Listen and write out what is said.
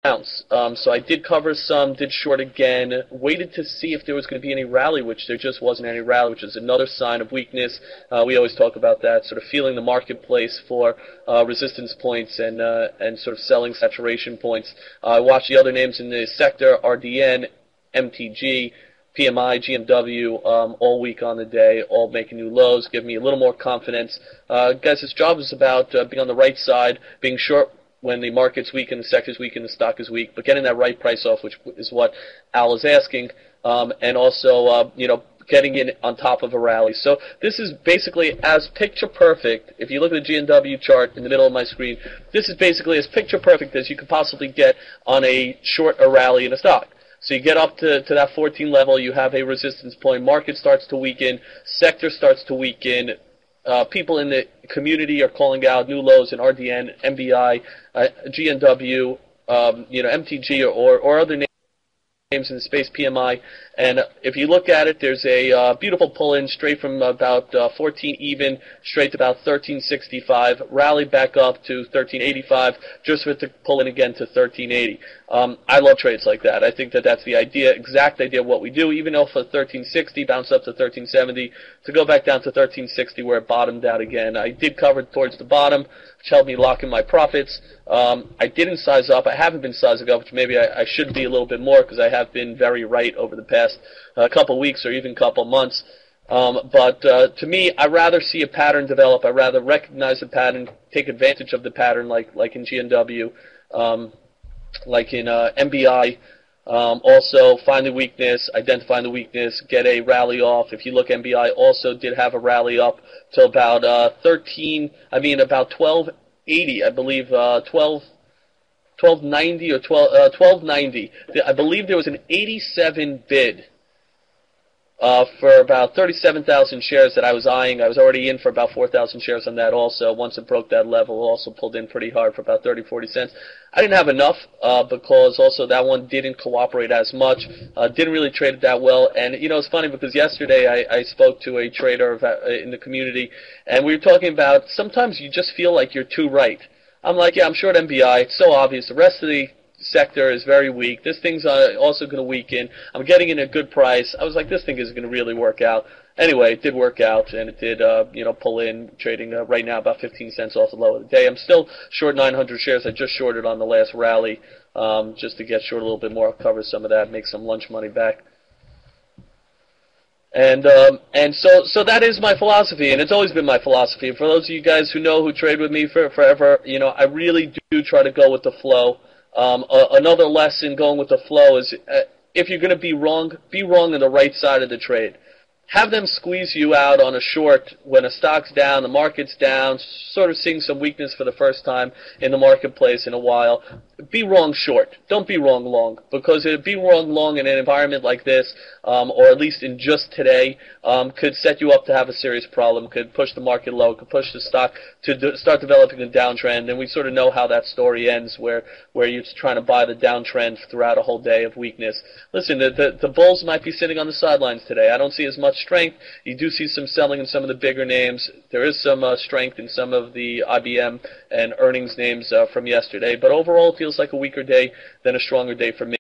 bounce. So I did cover some, did short again, waited to see if there was going to be any rally, which there just wasn't any rally, which is another sign of weakness. We always talk about that, sort of feeling the marketplace for resistance points and sort of selling saturation points. I watched the other names in the sector, RDN, MTG, PMI, GMW, all week on the day, all making new lows, giving me a little more confidence. Guys, this job is about being on the right side, being short when the market's weak and the sector's weak and the stock is weak, but getting that right price off, which is what Al is asking, and also, getting in on top of a rally. So this is basically as picture perfect. If you look at the GNW chart in the middle of my screen, this is basically as picture perfect as you could possibly get on a short a rally in a stock. So you get up to that 14 level, you have a resistance point, market starts to weaken, sector starts to weaken, people in the community are calling out new lows in RDN, MBI, GNW, MTG or other names in the space, PMI, and if you look at it, there's a beautiful pull-in straight from about 14 even, straight to about 1365, rally back up to 1385, just with the pull-in again to 1380. I love trades like that. I think that that's the exact idea of what we do, even though for 1360, bounce up to 1370, to go back down to 1360 where it bottomed out again. I did cover towards the bottom, which helped me lock in my profits. I didn't size up. I haven't been sizing up, which maybe I should be a little bit more because I have been very right over the past couple weeks or even couple months. But to me, I'd rather see a pattern develop. I'd rather recognize the pattern, take advantage of the pattern like in GNW, like in MBI. Also, find the weakness, identify the weakness, get a rally off. If you look, MBI also did have a rally up to about about 1280, I believe, 1290 or 1290. I believe there was an 87 bid for about 37,000 shares that I was eyeing. I was already in for about 4,000 shares on that also. Once it broke that level, also pulled in pretty hard for about 30, 40 cents. I didn't have enough because also that one didn't cooperate as much. Didn't really trade it that well. And, it's funny because yesterday I spoke to a trader in the community, and we were talking about sometimes you just feel like you're too right. I'm like, yeah, I'm short MBI. It's so obvious. The rest of the sector is very weak. This thing's also going to weaken. I'm getting in a good price. I was like, this thing isn't going to really work out. Anyway, it did work out, and it did, pull in, trading right now about 15 cents off the low of the day. I'm still short 900 shares. I just shorted on the last rally just to get short a little bit more. I'll cover some of that, make some lunch money back. And so that is my philosophy, and it's always been my philosophy. For those of you guys who trade with me for forever, I really do try to go with the flow. Another lesson going with the flow is if you're going to be wrong on the right side of the trade. Have them squeeze you out on a short when a stock's down, the market's down, sort of seeing some weakness for the first time in the marketplace in a while. Be wrong short. Don't be wrong long, because be wrong long in an environment like this, or at least in just today, could set you up to have a serious problem, could push the market low, could push the stock to start developing a downtrend, and we sort of know how that story ends, where you're trying to buy the downtrend throughout a whole day of weakness. Listen, the bulls might be sitting on the sidelines today. I don't see as much strength. You do see some selling in some of the bigger names. There is some strength in some of the IBM and earnings names from yesterday, but overall it feels like a weaker day than a stronger day for me.